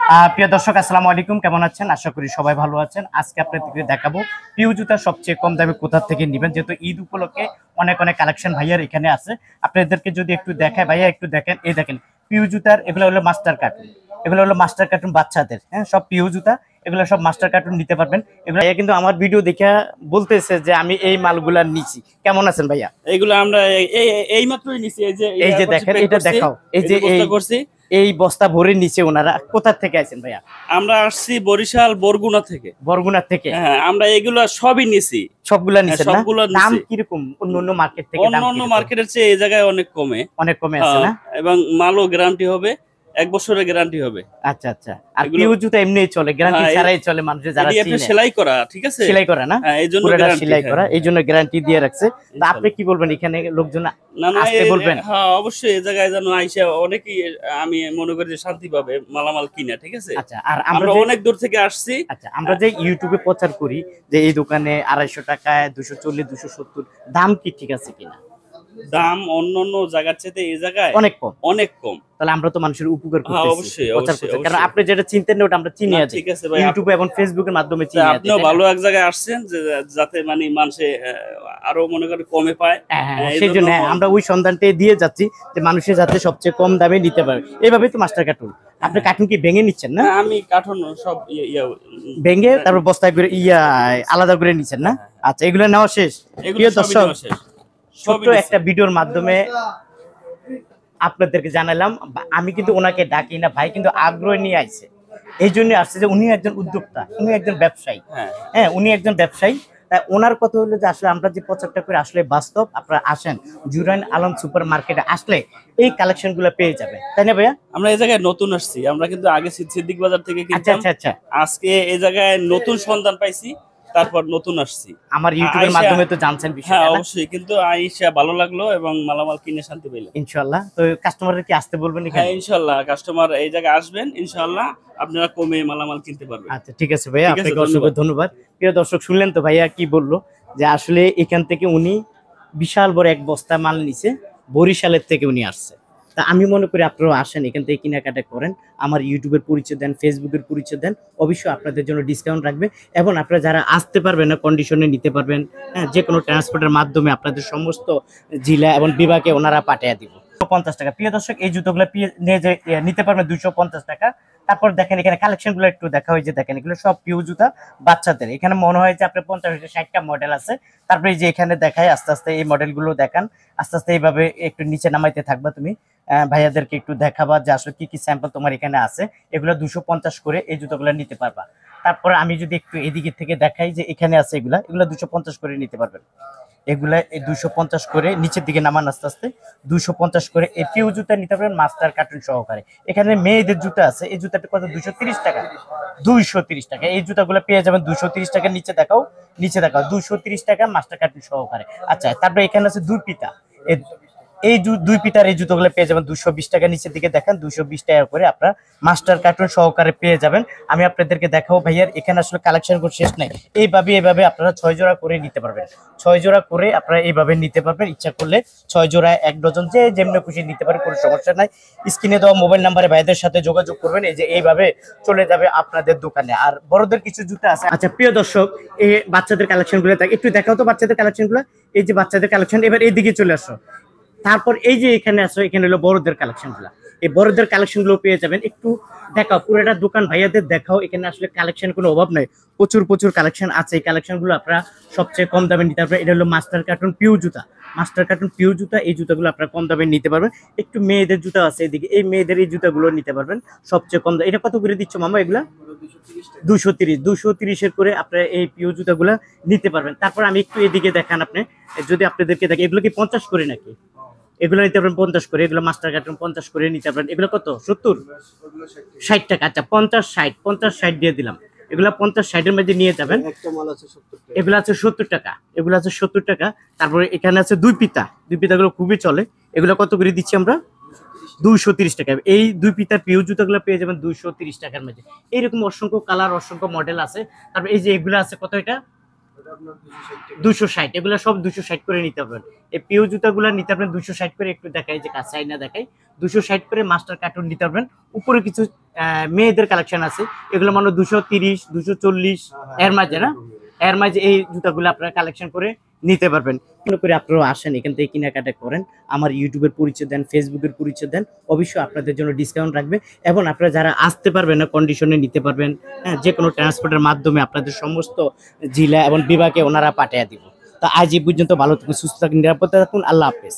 প্রিয় দর্শক আসসালামু আলাইকুম, কেমন আছেন? আশা করি সবাই ভালো আছেন। আজকে আপনাদেরকে দেখাবো পিউ জুতা সবচেয়ে কম দামে কোথা থেকে নেবেন, যেহেতু ঈদ উপলক্ষে অনেক অনেক কালেকশন ভাইয়ার এখানে আছে। আপনাদেরকে যদি একটু দেখায়, ভাইয়া একটু দেখেন, এই দেখেন পিউ জুতার, এগুলো হলো মাস্টার কার্টুন, এগুলো হলো মাস্টার কার্টুন বাচ্চাদের। হ্যাঁ, সব পিউ জুতা, এগুলো সব মাস্টার কার্টুন নিতে পারবেন। এগুলো ভাইয়া কিন্তু আমার ভিডিও দেখে বলতেছে যে আমি এই মালগুলা নিছি। কেমন আছেন ভাইয়া? এইগুলো আমরা এই মাত্রই নিছি। এই যে দেখেন, এটা দেখাও, এই যে এই করছি, এই বস্তা ভরে নিচে ওনারা। কোথা থেকে আছেন ভাইয়া? আমরা আসছি বরিশাল বরগুনা থেকে। বরগুনা থেকে? হ্যাঁ, আমরা এগুলো সবই নিছি। সবগুলা নিছেন না? সবগুলো দাম নিছি। কিরকম অন্য মার্কেট থেকে? অন্য মার্কেটের চেয়ে এই জায়গায় অনেক কমে। অনেক কমে আছে না? এবং মালও গ্যারান্টি হবে, 1 বছরের গ্যারান্টি হবে। আচ্ছা আচ্ছা। আর পিউ জুতা এমনিই চলে, গ্যারান্টি ছাড়াই চলে, মানুষের যারা চিনে সেলাই করা, ঠিক আছে, সেলাই করা না? হ্যাঁ, এইজন্য গ্যারান্টি, সেলাই করা, এইজন্য গ্যারান্টি দিয়ে রাখছে। তো আপনি কি বলবেন, এখানে লোকজন আসতে বলবেন? হ্যাঁ, অবশ্যই এই জায়গায় যেন আইসা অনেকেই, আমি মনে করি যে শান্তি পাবে মালামাল কিনা, ঠিক আছে। আচ্ছা, আর আমরা অনেক দূর থেকে আসছি। আচ্ছা, আমরা যে ইউটিউবে প্রচার করি যে এই দোকানে 250 টাকায় 240 270, দাম কি ঠিক আছে কিনা? দাম অন্যান্য জায়গার চেয়ে এই জায়গায় অনেক কম, অনেক কম। তাহলে আমরা তো মানুষের উপকার করতেছি। অবশ্যই, কারণ আপনি যেটা চিনতেন না ওটা আমরা চিনি আছি, ঠিক আছে ভাই, ইউটিউবে এবং ফেসবুকের মাধ্যমে চিনি আছি। আপনিও ভালো এক জায়গায় আসছেন যাতে মানে মানুষে আরো মনে করে কমে পায়। সেই জন্য আমরা ওই সন্ধানটাই দিয়ে যাচ্ছি যে মানুষের যাতে সবচেয়ে কম দামে নিতে পারে। এইভাবেই তো মাস্টার কার্টুন। আপনি কার্টুন কি ভেঙে নিচ্ছেন না? আমি কার্টুন সব ভেঙে তারপর বস্তায় করে আলাদা করে নিচ্ছেন না? আচ্ছা, এগুলো নেওয়া শেষ। প্রিয় দর্শক, ছোট্ট একটা ভিডিওর মাধ্যমে আপনাদেরকে জানালাম, আমি কিন্তু ওনাকে ডাকি না, ভাই কিন্তু আগ্রহ নিয়ে আইছে। এই জন্য আসছে যে উনি একজন উদ্যোক্তা, উনি একজন ব্যবসায়ী। হ্যাঁ, উনি একজন ব্যবসায়ী। তাই ওনার কথা হলো যে আসলে আমরা যে প্রচারটা করে আসলে বাস্তব। আপনারা আসেন জুরাইন আলম সুপার মার্কেটে, আসলে এই কালেকশন গুলো পেয়ে যাবেন, তাই না ভাইয়া? আমরা এই জায়গায় নতুন আসছি, আমরা কিন্তু আগে সিদ্দিক বাজার থেকে কিনতাম। আচ্ছা আচ্ছা। আজকে এই জায়গায় নতুন সন্ধান পাইছি, তারপর নতুন আসছি। আমার ইউটিউবের মাধ্যমে তো জানছেন বিষয়টা। হ্যাঁ, অবশ্যই, কিন্তু আইসা ভালো লাগলো এবং মালামাল কিনে শান্তি পেলাম ইনশাআল্লাহ। তো কাস্টমারদের কি আসতে বলবেন এখানে? হ্যাঁ, ইনশাআল্লাহ, কাস্টমার এই জায়গায় আসবেন, ইনশাআল্লাহ আপনারা কমে মালামাল কিনতে পারবেন। আচ্ছা, ঠিক আছে ভাইয়া, আপনাকে অসংখ্য ধন্যবাদ। প্রিয় দর্শক, শুনলেন তো ভাইয়া কি বললো, যে আসলে এখান থেকে উনি বিশাল বড় এক বস্তা মাল নিছে, বরিশালের থেকে উনি আসছে। তা আমি মনে করি আপনারাও আসেন, এখান থেকে কেনাকাটা করেন, আমার ইউটিউবের পরিচয় দেন, ফেসবুকের পরিচয় দেন, অবশ্যই আপনাদের জন্য ডিসকাউন্ট রাখবে। এবং আপনারা যারা আসতে পারবেন না, কন্ডিশনে নিতে পারবেন। হ্যাঁ, যে কোনো ট্রান্সপোর্টের মাধ্যমে আপনাদের সমস্ত জেলা এবং বিভাগে ওনারা পাঠিয়ে দিব। 250 টাকা। প্রিয় দর্শক, এই জুতোগুলো নিতে পারবেন 250 টাকা। তারপর দেখেন এখানে কালেকশন গুলো একটু দেখা হয়, যে দেখেন এগুলো সব পিউ জুতা বাচ্চাদের। এখানে মনে হয় যে আপনার 50-60টা মডেল আছে। তারপরে যে এখানে দেখায়, আস্তে আস্তে এই মডেল গুলো দেখান, আস্তে আস্তে এইভাবে একটু নিচে নামাইতে থাকবা তুমি। ভাইয়াদেরকে একটু দেখাবা যে আসলে কি কি স্যাম্পল তোমার এখানে আছে। এগুলো 250 করে এই জুতোগুলো নিতে পারবা। তারপরে আমি যদি একটু এদিকে থেকে দেখাই, যে এখানে আছে এগুলো 250 করে নিতে পারবেন। এগুলা 250 করে, নিচের দিকে নামান আস্তে আস্তে, 250 করে এই পিউ জুতা নিতে পারবেন মাস্টার কার্টুন সহকারে। এখানে মেয়েদের জুতা আছে, এই জুতাটা কত? 230 টাকা। 230 টাকা এই জুতাগুলো পেয়ে যাবেন 230 টাকা। নিচে দেখাও, নিচে দেখাও, 230 টাকা মাস্টার কার্টুন সহকারে। আচ্ছা, তারপরে এখানে আছে দুই পিতা, এই দুই পিতার এই জুতোগুলো পেয়ে যাবেন 220 টাকা। নিচের দিকে দেখেন 220 টাকা করে আপনার মাস্টার কার্টুন সহকারে পেয়ে যাবেন। আমি আপনাদেরকে দেখাবো ভাইয়ার এখানে আসলে কালেকশন কোনো শেষ নাই। এইভাবে আপনারা 6 জোড়া করে নিতে পারবেন। 6 জোড়া করে আপনারা এইভাবে নিতে পারবেন। ইচ্ছা করলে 6 জোড়া 1 ডজন যে যেমনি খুশি নিতে পারে, কোনো সমস্যা নাই। স্ক্রিনে দেওয়া মোবাইল নাম্বারে ভাইদের সাথে যোগাযোগ করবেন। এই যে এইভাবে চলে যাবে আপনাদের দোকানে। আর বড়দের কিছু জুতা আছে। আচ্ছা প্রিয় দর্শক, এই বাচ্চাদের কালেকশন গুলো একটু দেখাও তো, বাচ্চাদের কালেকশন গুলো। এই যে বাচ্চাদের কালেকশন, এবার এইদিকে চলে আসো। তারপর এই যে এখানে আসো, এখানে হলো বড়দের কালেকশন গুলা। এই বড়দের কালেকশন গুলো পেয়ে যাবেন। একটু দেখাও পুরোটা দোকান, ভাইয়াদের দেখাও। এখানে আসলে কালেকশন কোনো অভাব নাই, প্রচুর কালেকশন আছে। এই কালেকশন গুলো আপনারা সবচেয়ে কম দামে নিতে পারবেন। এটা হলো মাস্টার কার্টুন পিউ জুতা, মাস্টার কার্টুন পিউ জুতা। এই জুতাগুলো আপনারা কম দামে নিতে পারবেন। একটু মেয়েদের জুতা আছে এদিকে, এই মেয়েদের এই জুতাগুলো নিতে পারবেন সবচেয়ে কম দামে। এটা কত করে দিচ্ছ মামা? এগুলা 230 করে আপনারা এই পিউ জুতাগুলো নিতে পারবেন। তারপর আমি একটু এদিকে দেখান আপনি, যদি আপনাদেরকে দেখে, এগুলো কি 50 করে নাকি? এগুলো নিতে পারেন 50 করে। এগুলো মাস্টার কার্টুন 50 করে নিতে পারেন। এগুলো কত? 70-60 টাকা। আচ্ছা, 50-60 দিয়ে দিলাম। এগুলা 50-60-এর মধ্যে নিয়ে যাবেন। এগুলো আছে 70 টাকা, এগুলো আছে 70 টাকা। তারপরে এখানে আছে দুই পিতাগুলো খুবই চলে। এগুলো কত করে দিচ্ছি আমরা? 230 টাকা। এই দুই পিতার পিউ জুতাগুলো পেয়ে যাবেন 230 টাকার মধ্যে। এইরকম অসংখ্য কালার, অসংখ্য মডেল আছে। তারপর এই যে এগুলো আছে, কত এটা? 260, এগুলো সব 260 করে নিতে পারবেন। এই পিও জুতাগুলো নিতে পারবেন 260 করে। একটু দেখাই যে কাছাই না দেখাই, 260 করে মাস্টার কার্টুন নিতে পারবেন। উপরে কিছু মেয়েদের কালেকশন আছে, এগুলো মানে 230, 240 এর মাঝে না, এর মাঝে এই জুতাগুলো আপনারা কালেকশন করে নিতে পারবেন। মনে করে আপনারা আসেন, এখান থেকে কেনাকাটা করেন, আমার ইউটিউবের পরিচয় দেন, ফেসবুকের পরিচয় দেন, অবশ্যই আপনাদের জন্য ডিসকাউন্ট রাখবে। এবং আপনারা যারা আসতে পারবেন না, কন্ডিশনে নিতে পারবেন, হ্যাঁ, যে কোনো ট্রান্সপোর্টের মাধ্যমে আপনাদের সমস্ত জেলা এবং বিভাগে ওনারা পাঠিয়ে দিব। তো আজ এই পর্যন্ত, ভালো থাকুন, সুস্থ থাকুন, নিরাপদে থাকুন, আল্লাহ হাফেজ।